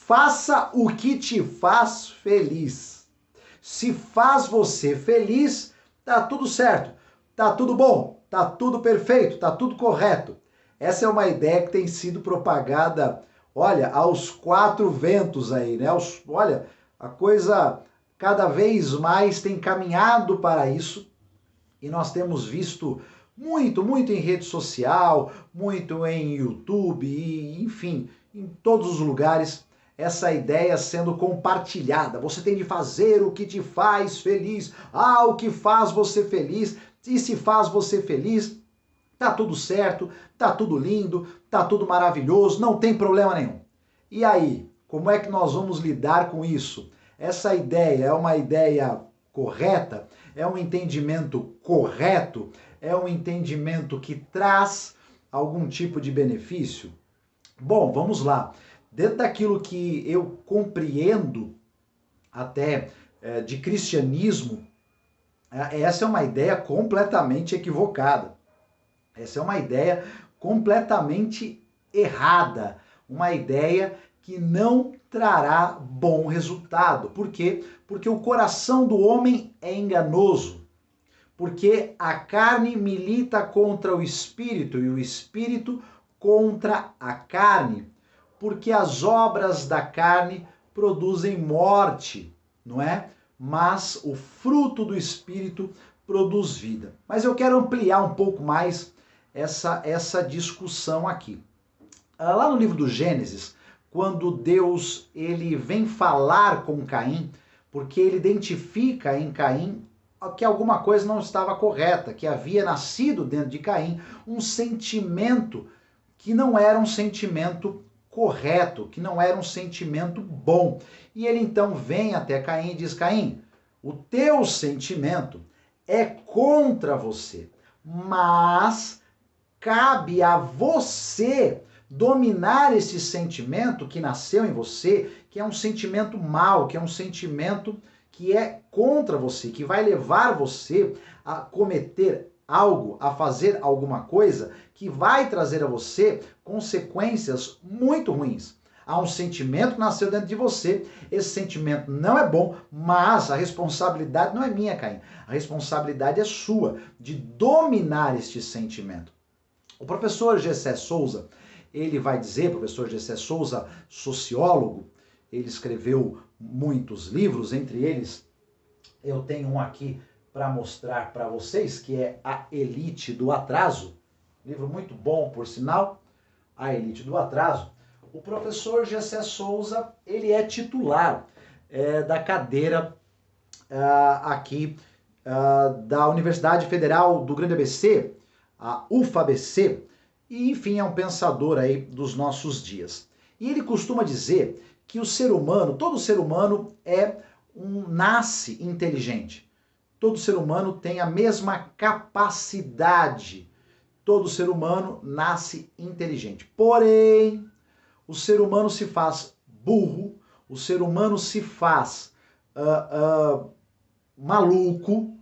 Faça o que te faz feliz. Se faz você feliz, tá tudo certo, tá tudo bom, tá tudo perfeito, tá tudo correto. Essa é uma ideia que tem sido propagada, olha, aos quatro ventos aí, né? Olha, a coisa cada vez mais tem caminhado para isso e nós temos visto muito em rede social, muito em YouTube, e, enfim, em todos os lugares, essa ideia sendo compartilhada. Você tem de fazer o que te faz feliz. Ah, o que faz você feliz. E se faz você feliz, tá tudo certo, tá tudo lindo, tá tudo maravilhoso, não tem problema nenhum. E aí, como é que nós vamos lidar com isso? Essa ideia é uma ideia correta? É um entendimento correto? É um entendimento que traz algum tipo de benefício? Bom, vamos lá. Dentro daquilo que eu compreendo até de cristianismo, essa é uma ideia completamente equivocada. Essa é uma ideia completamente errada, uma ideia que não trará bom resultado. Por quê? Porque o coração do homem é enganoso. Porque a carne milita contra o espírito e o espírito contra a carne. Porque as obras da carne produzem morte, não é? Mas o fruto do espírito produz vida. Mas eu quero ampliar um pouco mais essa discussão aqui. Lá no livro do Gênesis, quando Deus ele vem falar com Caim, porque ele identifica em Caim que alguma coisa não estava correta, que havia nascido dentro de Caim um sentimento que não era um sentimento correto, que não era um sentimento bom. E ele então vem até Caim e diz: Caim, o teu sentimento é contra você, mas cabe a você dominar esse sentimento que nasceu em você, que é um sentimento mau, que é um sentimento que é contra você, que vai levar você a cometer algo, a fazer alguma coisa que vai trazer a você consequências muito ruins. Há um sentimento que nasceu dentro de você, esse sentimento não é bom, mas a responsabilidade não é minha, Caim. A responsabilidade é sua de dominar este sentimento. O professor Gessé Souza, ele vai dizer, professor Gessé Souza, sociólogo, ele escreveu muitos livros, entre eles eu tenho um aqui para mostrar para vocês, que é A Elite do Atraso, livro muito bom, por sinal, A Elite do Atraso. O professor Gessé Souza, ele é titular da cadeira aqui da Universidade Federal do Grande ABC, a UFABC, e enfim é um pensador aí dos nossos dias. E ele costuma dizer que o ser humano, todo ser humano nasce inteligente. Todo ser humano tem a mesma capacidade. Todo ser humano nasce inteligente. Porém, o ser humano se faz burro, o ser humano se faz maluco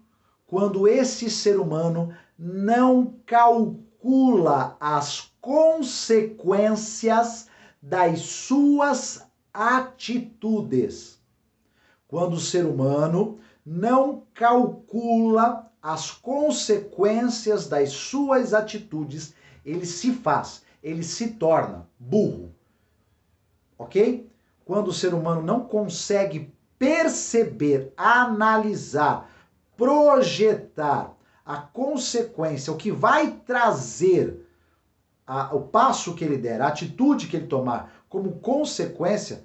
quando esse ser humano não calcula as consequências das suas atitudes. Quando o ser humano não calcula as consequências das suas atitudes, ele se torna burro. Ok? Quando o ser humano não consegue perceber, analisar, projetar a consequência, o que vai trazer o passo que ele der, a atitude que ele tomar como consequência,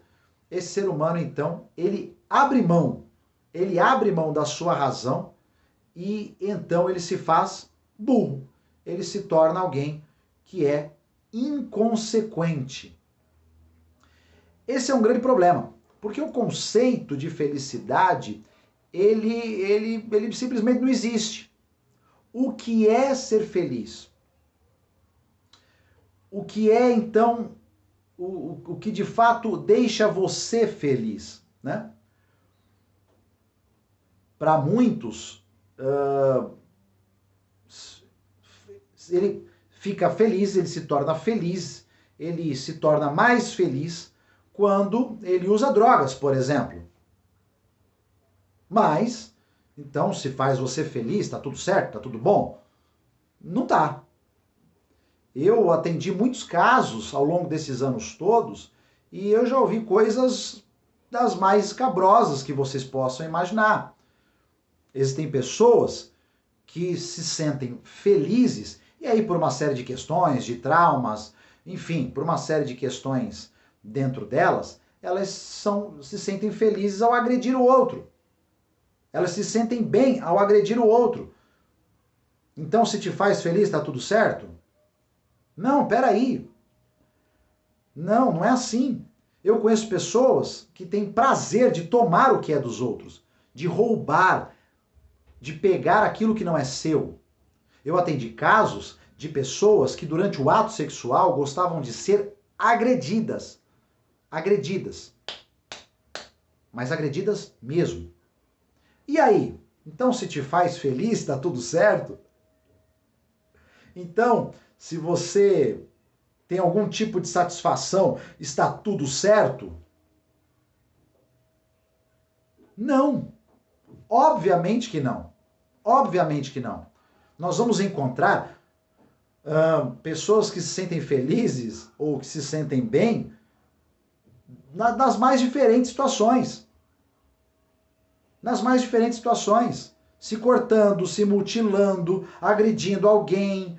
esse ser humano então, ele abre mão da sua razão e então ele se faz burro, ele se torna alguém que é inconsequente. Esse é um grande problema, porque o conceito de felicidade, ele simplesmente não existe. O que é ser feliz? O que é, então, o que de fato deixa você feliz, né? Para muitos, ele fica feliz, ele se torna mais feliz quando ele usa drogas, por exemplo. Mas, então, se faz você feliz, tá tudo certo, tá tudo bom? Não tá. Eu atendi muitos casos ao longo desses anos todos e eu já ouvi coisas das mais escabrosas que vocês possam imaginar. Existem pessoas que se sentem felizes, e aí por uma série de questões, de traumas, enfim, por uma série de questões dentro delas, elas se sentem felizes ao agredir o outro. Elas se sentem bem ao agredir o outro. Então, se te faz feliz, está tudo certo? Não, peraí. Não, não é assim. Eu conheço pessoas que têm prazer de tomar o que é dos outros, de roubar, de pegar aquilo que não é seu. Eu atendi casos de pessoas que durante o ato sexual gostavam de ser agredidas. Agredidas. Mas agredidas mesmo. E aí? Então, se te faz feliz, está tudo certo? Então, se você tem algum tipo de satisfação, está tudo certo? Não. Obviamente que não. Obviamente que não. Nós vamos encontrar pessoas que se sentem felizes ou que se sentem bem nas mais diferentes situações. Nas mais diferentes situações. Se cortando, se mutilando, agredindo alguém.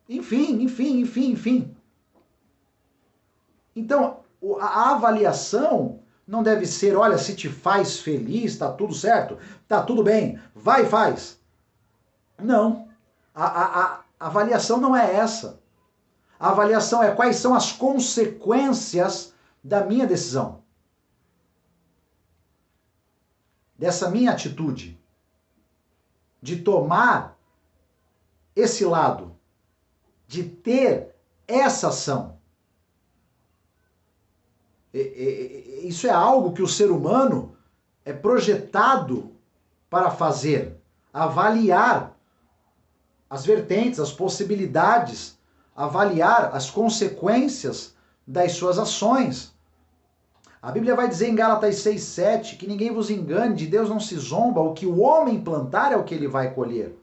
Enfim. Então, a avaliação não deve ser, olha, se te faz feliz, tá tudo certo, tá tudo bem, vai e faz. Não. A avaliação não é essa. A avaliação é quais são as consequências da minha decisão. Dessa minha atitude. De tomar esse lado. De ter essa ação. Isso é algo que o ser humano é projetado para fazer. Avaliar as vertentes, as possibilidades, avaliar as consequências das suas ações. A Bíblia vai dizer em Gálatas 6:7 que ninguém vos engane, de Deus não se zomba, o que o homem plantar é o que ele vai colher.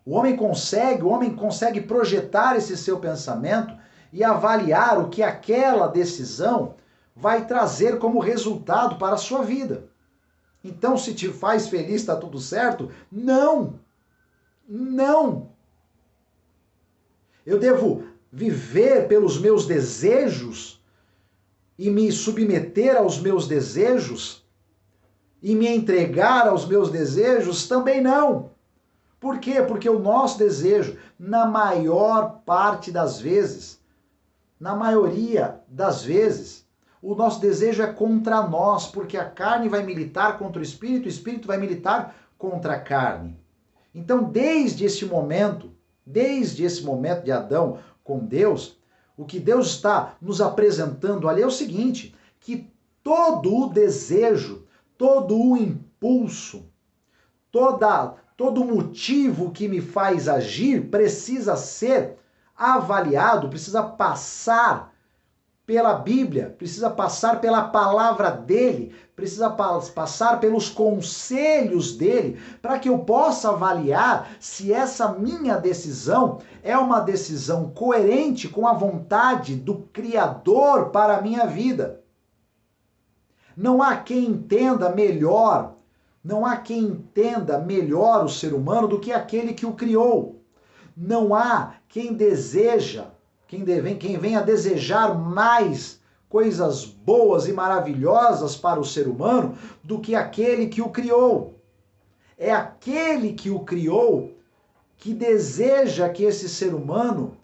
O homem consegue projetar esse seu pensamento e avaliar o que aquela decisão vai trazer como resultado para a sua vida. Então, se te faz feliz, está tudo certo? Não! Não! Eu devo viver pelos meus desejos e me submeter aos meus desejos e me entregar aos meus desejos? Também não. Por quê? Porque o nosso desejo, na maior parte das vezes, na maioria das vezes, o nosso desejo é contra nós, porque a carne vai militar contra o espírito vai militar contra a carne. Então, desde esse momento de Adão com Deus, o que Deus está nos apresentando ali é o seguinte, que todo o desejo, todo o impulso, todo motivo que me faz agir precisa ser avaliado, precisa passar pela Bíblia, precisa passar pela palavra dele, precisa passar pelos conselhos dele, para que eu possa avaliar se essa minha decisão é uma decisão coerente com a vontade do Criador para a minha vida. Não há quem entenda melhor o ser humano do que aquele que o criou. Não há quem venha desejar mais coisas boas e maravilhosas para o ser humano do que aquele que o criou. É aquele que o criou que deseja que esse ser humano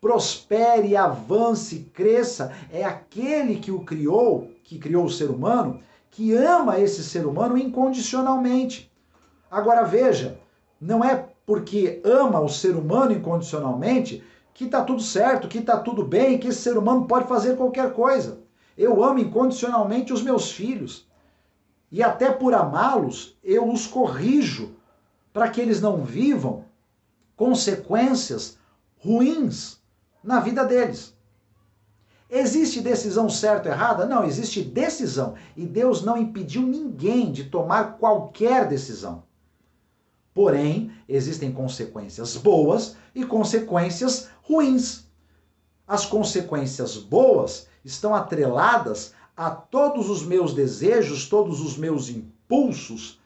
prospere, avance, cresça. É aquele que o criou, que criou o ser humano, que ama esse ser humano incondicionalmente. Agora veja, não é porque ama o ser humano incondicionalmente que está tudo certo, que está tudo bem, que esse ser humano pode fazer qualquer coisa. Eu amo incondicionalmente os meus filhos. E até por amá-los, eu os corrijo para que eles não vivam consequências ruins na vida deles. Existe decisão certa ou errada? Não, existe decisão. E Deus não impediu ninguém de tomar qualquer decisão. Porém, existem consequências boas e consequências ruins. As consequências boas estão atreladas a todos os meus desejos, todos os meus impulsos,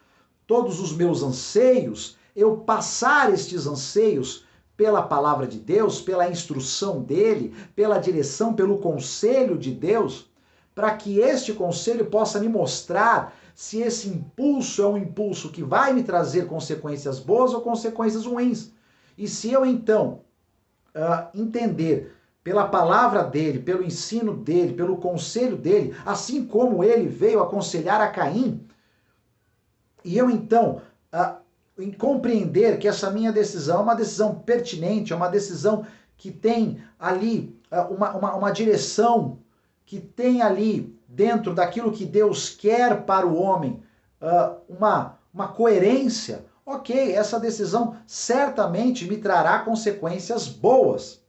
todos os meus anseios, eu passar estes anseios pela palavra de Deus, pela instrução dele, pela direção, pelo conselho de Deus, para que este conselho possa me mostrar se esse impulso é um impulso que vai me trazer consequências boas ou consequências ruins. E se eu então entender pela palavra dele, pelo ensino dele, pelo conselho dele, assim como ele veio aconselhar a Caim, e eu então compreender que essa minha decisão é uma decisão pertinente, é uma decisão que tem ali uma direção, que tem ali dentro daquilo que Deus quer para o homem, uma coerência, ok, essa decisão certamente me trará consequências boas.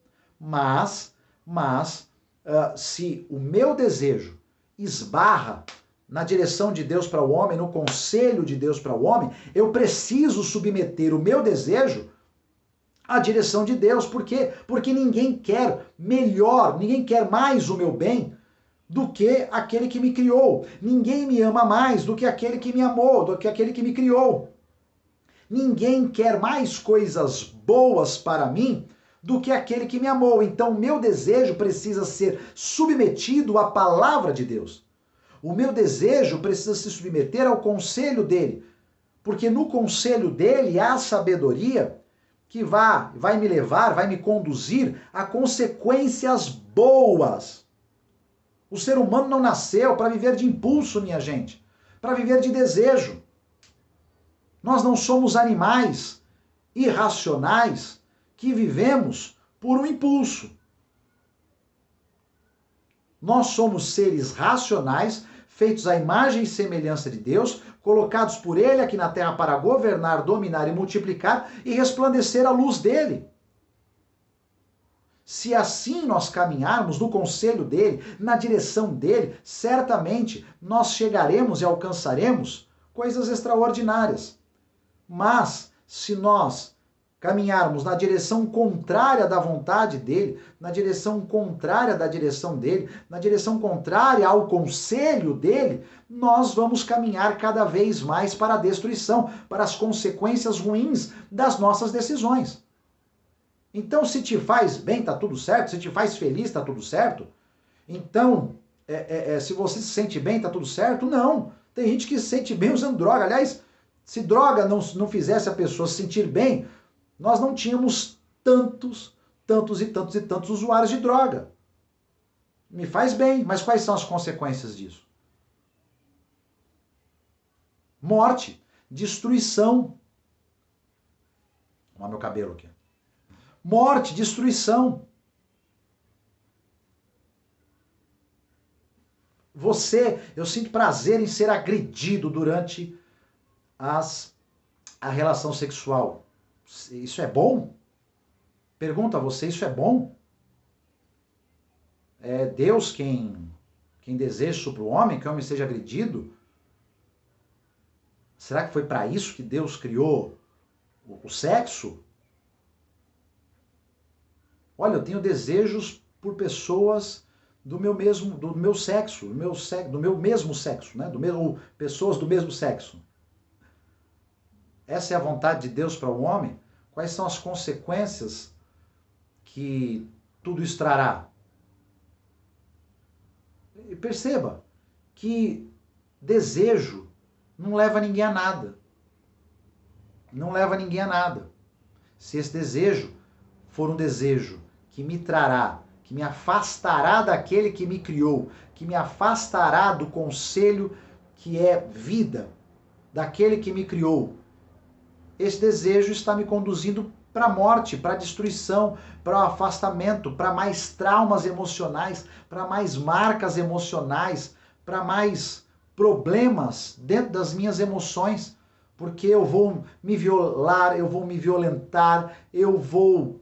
Mas se o meu desejo esbarra na direção de Deus para o homem, no conselho de Deus para o homem, eu preciso submeter o meu desejo à direção de Deus. Por quê? Porque ninguém quer melhor, ninguém quer mais o meu bem do que aquele que me criou. Ninguém me ama mais do que aquele que me amou, do que aquele que me criou. Ninguém quer mais coisas boas para mim do que aquele que me amou. Então, o meu desejo precisa ser submetido à palavra de Deus. O meu desejo precisa se submeter ao conselho dele, porque no conselho dele há sabedoria que vai me levar, vai me conduzir a consequências boas. O ser humano não nasceu para viver de impulso, minha gente, para viver de desejo. Nós não somos animais irracionais que vivemos por um impulso. Nós somos seres racionais, feitos à imagem e semelhança de Deus, colocados por Ele aqui na terra para governar, dominar e multiplicar e resplandecer a luz dele. Se assim nós caminharmos no conselho dele, na direção dele, certamente nós chegaremos e alcançaremos coisas extraordinárias. Mas se nós caminharmos na direção contrária da vontade dele, na direção contrária da direção dele, na direção contrária ao conselho dele, nós vamos caminhar cada vez mais para a destruição, para as consequências ruins das nossas decisões. Então, se te faz bem, tá tudo certo. Se te faz feliz, tá tudo certo. Então, se você se sente bem, tá tudo certo. Não. Tem gente que se sente bem usando droga. Aliás, se droga não fizesse a pessoa se sentir bem, nós não tínhamos tantos usuários de droga. Me faz bem, mas quais são as consequências disso? Morte, destruição. Olha meu cabelo aqui. Morte, destruição. Eu sinto prazer em ser agredido durante a relação sexual. Isso é bom? Pergunto a você, isso é bom? É Deus quem deseja isso para o homem, que o homem seja agredido? Será que foi para isso que Deus criou o sexo? Olha, eu tenho desejos por pessoas do meu sexo, do meu mesmo sexo, né? Pessoas do mesmo sexo. Essa é a vontade de Deus para o homem? Quais são as consequências que tudo isso trará? E perceba que desejo não leva ninguém a nada. Não leva ninguém a nada. Se esse desejo for um desejo que me trará, que me afastará daquele que me criou, que me afastará do conselho que é vida, daquele que me criou, esse desejo está me conduzindo para a morte, para a destruição, para o afastamento, para mais traumas emocionais, para mais marcas emocionais, para mais problemas dentro das minhas emoções, porque eu vou me violar, eu vou me violentar, eu vou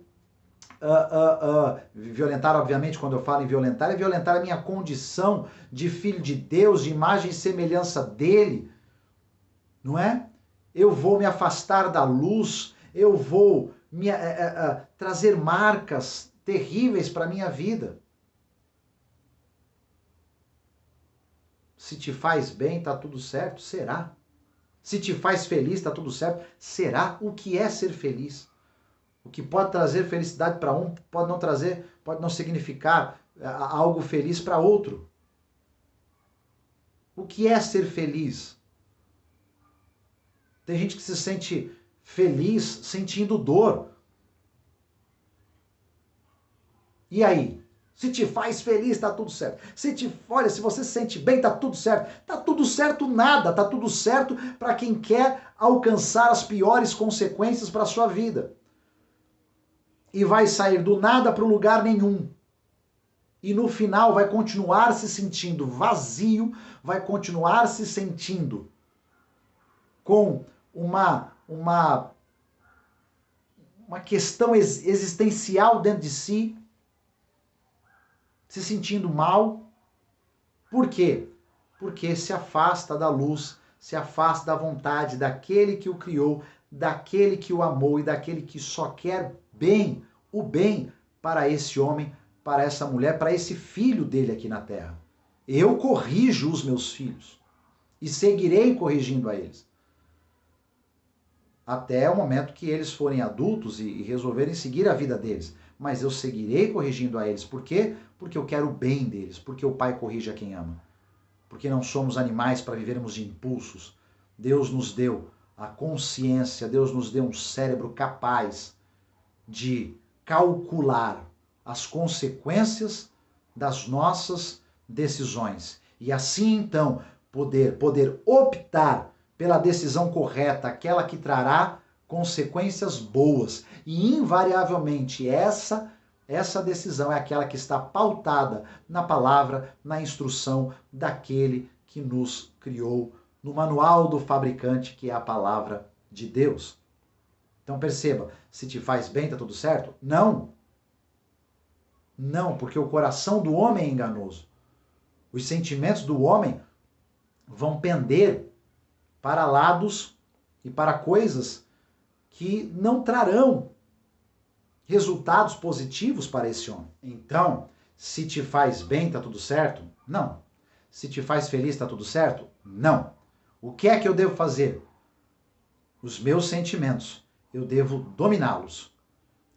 violentar, obviamente, quando eu falo em violentar, é violentar a minha condição de filho de Deus, de imagem e semelhança dele, não é? Eu vou me afastar da luz, eu vou trazer marcas terríveis para a minha vida. Se te faz bem, tá tudo certo? Será? Se te faz feliz, tá tudo certo? Será? O que é ser feliz? O que pode trazer felicidade para um, pode não trazer, pode não significar algo feliz para outro. O que é ser feliz? Tem gente que se sente feliz sentindo dor. E aí? Se te faz feliz, tá tudo certo. Olha, se você se sente bem, tá tudo certo. Tá tudo certo nada, tá tudo certo para quem quer alcançar as piores consequências para sua vida. E vai sair do nada para o lugar nenhum. E no final vai continuar se sentindo vazio, vai continuar se sentindo com uma questão existencial dentro de si, se sentindo mal. Por quê? Porque se afasta da luz, se afasta da vontade daquele que o criou, daquele que o amou e daquele que só quer bem, o bem para esse homem, para essa mulher, para esse filho dele aqui na terra. Eu corrijo os meus filhos e seguirei corrigindo a eles. Até o momento que eles forem adultos e resolverem seguir a vida deles. Mas eu seguirei corrigindo a eles. Por quê? Porque eu quero o bem deles. Porque o Pai corrige a quem ama. Porque não somos animais para vivermos de impulsos. Deus nos deu a consciência, Deus nos deu um cérebro capaz de calcular as consequências das nossas decisões. E assim, então, poder optar pela decisão correta, aquela que trará consequências boas. E invariavelmente essa decisão é aquela que está pautada na palavra, na instrução daquele que nos criou, no manual do fabricante, que é a palavra de Deus. Então perceba, se te faz bem, tá tudo certo? Não. Não, porque o coração do homem é enganoso. Os sentimentos do homem vão pender para lados e para coisas que não trarão resultados positivos para esse homem. Então, se te faz bem, tá tudo certo? Não. Se te faz feliz, tá tudo certo? Não. O que é que eu devo fazer? Os meus sentimentos, eu devo dominá-los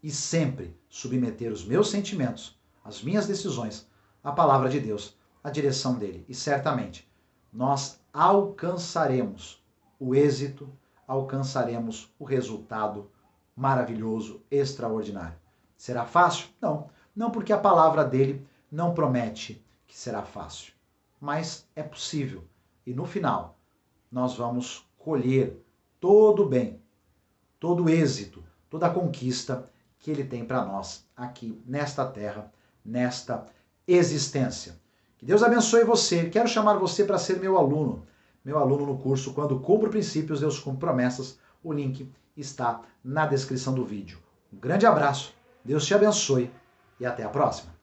e sempre submeter os meus sentimentos, as minhas decisões, à palavra de Deus, à direção dele. E certamente nós alcançaremos o êxito, alcançaremos o resultado maravilhoso, extraordinário. Será fácil? Não. Não, porque a palavra dele não promete que será fácil. Mas é possível. E no final, nós vamos colher todo o bem, todo o êxito, toda a conquista que ele tem para nós aqui nesta terra, nesta existência. Que Deus abençoe você. Quero chamar você para ser meu aluno no curso Quando Cumpro Princípios, Deus Cumpre Promessas. O link está na descrição do vídeo. Um grande abraço, Deus te abençoe e até a próxima.